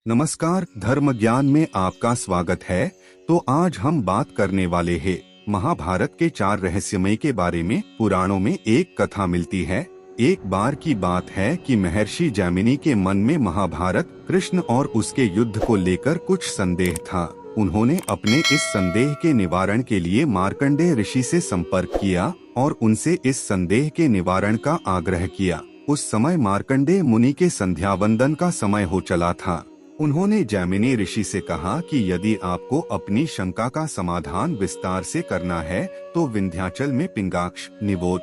नमस्कार, धर्म ज्ञान में आपका स्वागत है। तो आज हम बात करने वाले हैं महाभारत के 4 रहस्यमय के बारे में। पुराणों में एक कथा मिलती है। एक बार की बात है कि महर्षि जैमिनी के मन में महाभारत, कृष्ण और उसके युद्ध को लेकर कुछ संदेह था। उन्होंने अपने इस संदेह के निवारण के लिए मार्कंडेय ऋषि से संपर्क किया और उनसे इस संदेह के निवारण का आग्रह किया। उस समय मार्कंडेय मुनि के संध्या वंदन का समय हो चला था। उन्होंने जैमिनी ऋषि से कहा कि यदि आपको अपनी शंका का समाधान विस्तार से करना है तो विंध्याचल में पिंगाक्ष, निबोध,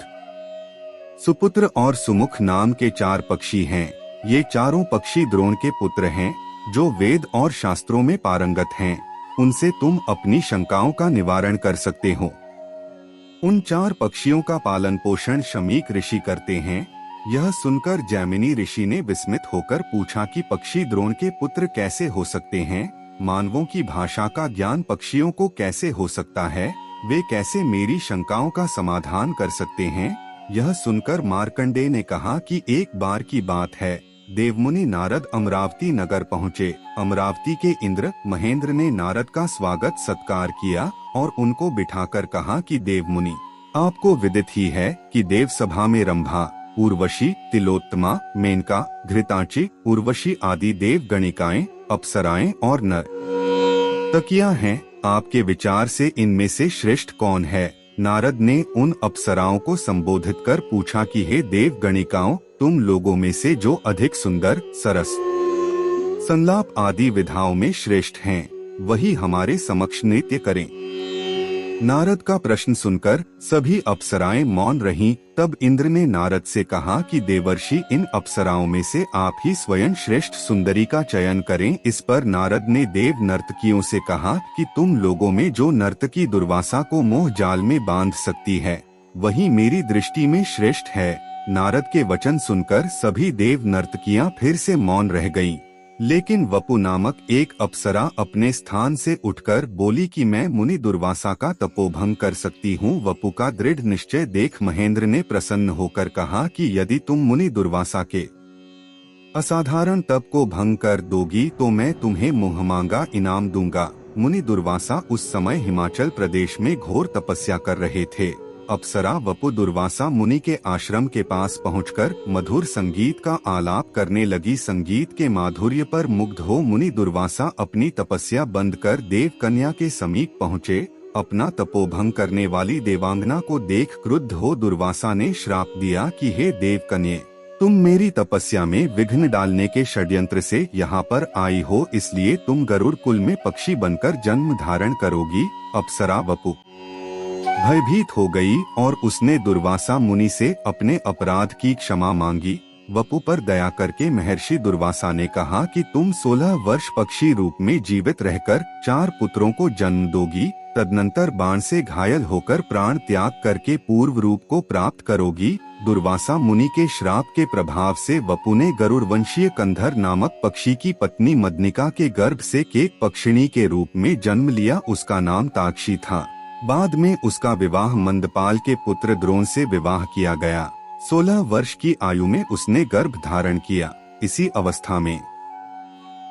सुपुत्र और सुमुख नाम के 4 पक्षी हैं। ये चारों पक्षी द्रोण के पुत्र हैं, जो वेद और शास्त्रों में पारंगत हैं। उनसे तुम अपनी शंकाओं का निवारण कर सकते हो। उन 4 पक्षियों का पालन पोषण शमीक ऋषि करते हैं। यह सुनकर जैमिनी ऋषि ने विस्मित होकर पूछा कि पक्षी द्रोण के पुत्र कैसे हो सकते हैं? मानवों की भाषा का ज्ञान पक्षियों को कैसे हो सकता है? वे कैसे मेरी शंकाओं का समाधान कर सकते हैं? यह सुनकर मार्कंडेय ने कहा कि एक बार की बात है, देवमुनि नारद अमरावती नगर पहुँचे। अमरावती के इंद्र महेंद्र ने नारद का स्वागत सत्कार किया और उनको बिठाकर कहा कि देवमुनि, आपको विदित ही है कि देव सभा में रंभा, उर्वशी, तिलोत्तमा, मेनका, घृताची, उर्वशी आदि देव गणिकाएं, अप्सराएं और नर तकिया हैं। आपके विचार से इनमें से श्रेष्ठ कौन है? नारद ने उन अप्सराओं को संबोधित कर पूछा कि हे देव गणिकाओं, तुम लोगों में से जो अधिक सुंदर, सरस, संलाप आदि विधाओं में श्रेष्ठ हैं, वही हमारे समक्ष नृत्य करें। नारद का प्रश्न सुनकर सभी अप्सराएं मौन रहीं। तब इंद्र ने नारद से कहा कि देवर्षि, इन अप्सराओं में से आप ही स्वयं श्रेष्ठ सुंदरी का चयन करें। इस पर नारद ने देव नर्तकियों से कहा कि तुम लोगों में जो नर्तकी दुर्वासा को मोह जाल में बांध सकती है, वही मेरी दृष्टि में श्रेष्ठ है। नारद के वचन सुनकर सभी देव नर्तकियां फिर से मौन रह गयीं। लेकिन वपु नामक एक अप्सरा अपने स्थान से उठकर बोली कि मैं मुनि दुर्वासा का तपोभंग कर सकती हूँ। वपु का दृढ़ निश्चय देख महेंद्र ने प्रसन्न होकर कहा कि यदि तुम मुनि दुर्वासा के असाधारण तप को भंग कर दोगी तो मैं तुम्हें मुंहमांगा इनाम दूंगा। मुनि दुर्वासा उस समय हिमाचल प्रदेश में घोर तपस्या कर रहे थे। अप्सरा वपु दुर्वासा मुनि के आश्रम के पास पहुंचकर मधुर संगीत का आलाप करने लगी। संगीत के माधुर्य पर मुग्ध हो मुनि दुर्वासा अपनी तपस्या बंद कर देव कन्या के समीप पहुँचे। अपना तपोभंग करने वाली देवांगना को देख क्रुद्ध हो दुर्वासा ने श्राप दिया कि हे देव कन्ये, तुम मेरी तपस्या में विघ्न डालने के षड्यंत्र से यहाँ पर आई हो, इसलिए तुम गरुड़ कुल में पक्षी बनकर जन्म धारण करोगी। अप्सरा वपु भयभीत हो गई और उसने दुर्वासा मुनि से अपने अपराध की क्षमा मांगी। वपु पर दया करके महर्षि दुर्वासा ने कहा कि तुम 16 वर्ष पक्षी रूप में जीवित रहकर 4 पुत्रों को जन्म दोगी। तदनंतर बाण से घायल होकर प्राण त्याग करके पूर्व रूप को प्राप्त करोगी। दुर्वासा मुनि के श्राप के प्रभाव से वपु ने गरुड़ वंशीय कंधर नामक पक्षी की पत्नी मदनिका के गर्भ से केक पक्षिणी के रूप में जन्म लिया। उसका नाम ताक्षी था। बाद में उसका विवाह मंदपाल के पुत्र द्रोण से विवाह किया गया। 16 वर्ष की आयु में उसने गर्भ धारण किया। इसी अवस्था में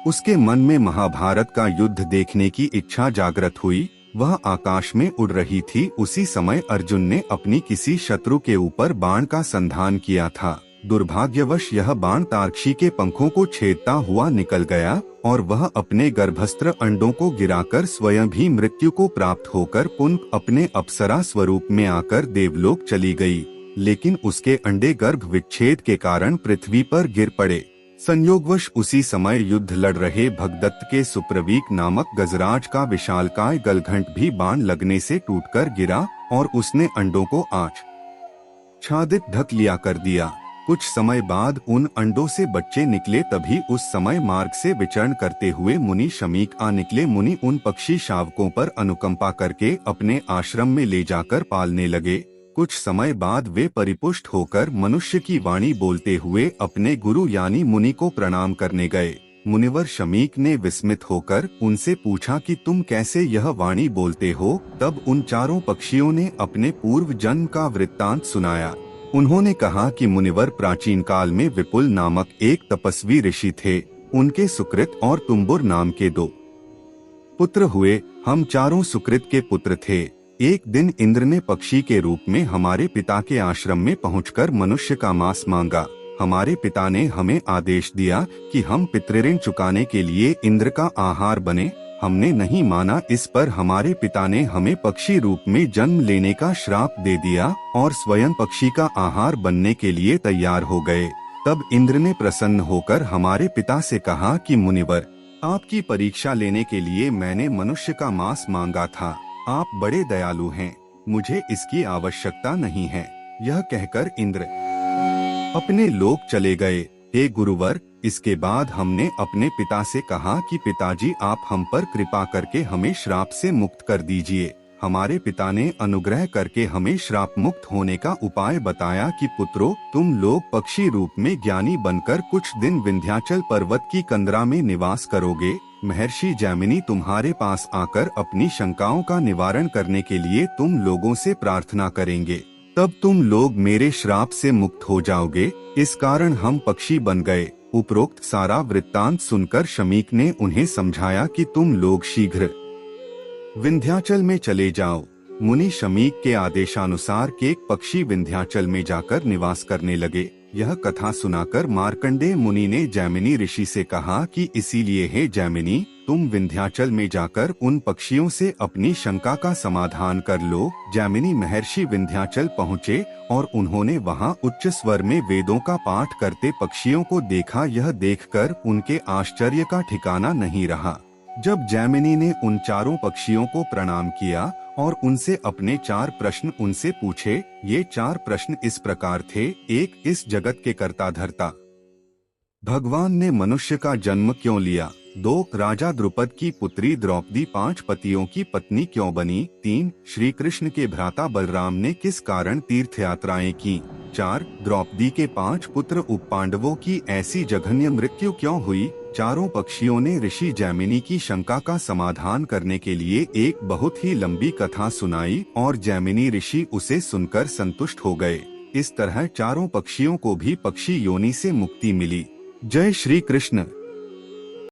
उसके मन में महाभारत का युद्ध देखने की इच्छा जागृत हुई। वह आकाश में उड़ रही थी। उसी समय अर्जुन ने अपनी किसी शत्रु के ऊपर बाण का संधान किया था। दुर्भाग्यवश यह बाण तारक्षी के पंखों को छेदता हुआ निकल गया और वह अपने गर्भस्त्र अंडों को गिराकर स्वयं भी मृत्यु को प्राप्त होकर पुनः अपने अप्सरा स्वरूप में आकर देवलोक चली गई। लेकिन उसके अंडे गर्भ विच्छेद के कारण पृथ्वी पर गिर पड़े। संयोगवश उसी समय युद्ध लड़ रहे भगदत्त के सुप्रवीक नामक गजराज का विशालकाय गलघंट भी बाण लगने से टूटकर गिरा और उसने अंडों को आच्छादित ढक लिया कर दिया। कुछ समय बाद उन अंडों से बच्चे निकले। तभी उस समय मार्ग से विचरण करते हुए मुनि शमीक आ निकले। मुनि उन पक्षी शावकों पर अनुकंपा करके अपने आश्रम में ले जाकर पालने लगे। कुछ समय बाद वे परिपुष्ट होकर मनुष्य की वाणी बोलते हुए अपने गुरु यानी मुनि को प्रणाम करने गए। मुनिवर शमीक ने विस्मित होकर उनसे पूछा कि तुम कैसे यह वाणी बोलते हो? तब उन 4 पक्षियों ने अपने पूर्व जन्म का वृत्तांत सुनाया। उन्होंने कहा कि मुनिवर प्राचीन काल में विपुल नामक एक तपस्वी ऋषि थे। उनके सुकृत और तुम्बुर नाम के 2 पुत्र हुए। हम चारों सुकृत के पुत्र थे। एक दिन इंद्र ने पक्षी के रूप में हमारे पिता के आश्रम में पहुंचकर मनुष्य का मांस मांगा। हमारे पिता ने हमें आदेश दिया कि हम पितृऋण चुकाने के लिए इंद्र का आहार बने। हमने नहीं माना। इस पर हमारे पिता ने हमें पक्षी रूप में जन्म लेने का श्राप दे दिया और स्वयं पक्षी का आहार बनने के लिए तैयार हो गए। तब इंद्र ने प्रसन्न होकर हमारे पिता से कहा कि मुनिवर, आपकी परीक्षा लेने के लिए मैंने मनुष्य का मांस मांगा था। आप बड़े दयालु हैं, मुझे इसकी आवश्यकता नहीं है। यह कहकर इंद्र अपने लोक चले गए। हे गुरुवर, इसके बाद हमने अपने पिता से कहा कि पिताजी, आप हम पर कृपा करके हमें श्राप से मुक्त कर दीजिए। हमारे पिता ने अनुग्रह करके हमें श्राप मुक्त होने का उपाय बताया कि पुत्रों, तुम लोग पक्षी रूप में ज्ञानी बनकर कुछ दिन विंध्याचल पर्वत की कंदरा में निवास करोगे। महर्षि जैमिनी तुम्हारे पास आकर अपनी शंकाओं का निवारण करने के लिए तुम लोगों से प्रार्थना करेंगे। तब तुम लोग मेरे श्राप से मुक्त हो जाओगे। इस कारण हम पक्षी बन गए। उपरोक्त सारा वृत्तांत सुनकर शमीक ने उन्हें समझाया कि तुम लोग शीघ्र विंध्याचल में चले जाओ। मुनि शमीक के आदेशानुसार केक पक्षी विंध्याचल में जाकर निवास करने लगे। यह कथा सुनाकर मार्कंडेय मुनि ने जैमिनी ऋषि से कहा कि इसीलिए हे जैमिनी, तुम विंध्याचल में जाकर उन पक्षियों से अपनी शंका का समाधान कर लो। जैमिनी महर्षि विंध्याचल पहुँचे और उन्होंने वहाँ उच्च स्वर में वेदों का पाठ करते पक्षियों को देखा। यह देखकर उनके आश्चर्य का ठिकाना नहीं रहा। जब जैमिनी ने उन चारों पक्षियों को प्रणाम किया और उनसे अपने 4 प्रश्न उनसे पूछे। ये 4 प्रश्न इस प्रकार थे। 1. इस जगत के कर्ता धर्ता भगवान ने मनुष्य का जन्म क्यों लिया? 2. राजा द्रुपद की पुत्री द्रौपदी 5 पतियों की पत्नी क्यों बनी? 3. श्री कृष्ण के भ्राता बलराम ने किस कारण तीर्थ यात्राएं की? 4. द्रौपदी के 5 पुत्र उपपांडवों की ऐसी जघन्य मृत्यु क्यों हुई? चारों पक्षियों ने ऋषि जैमिनी की शंका का समाधान करने के लिए एक बहुत ही लंबी कथा सुनाई और जैमिनी ऋषि उसे सुनकर संतुष्ट हो गए। इस तरह चारों पक्षियों को भी पक्षी योनि से मुक्ति मिली। जय श्री कृष्ण।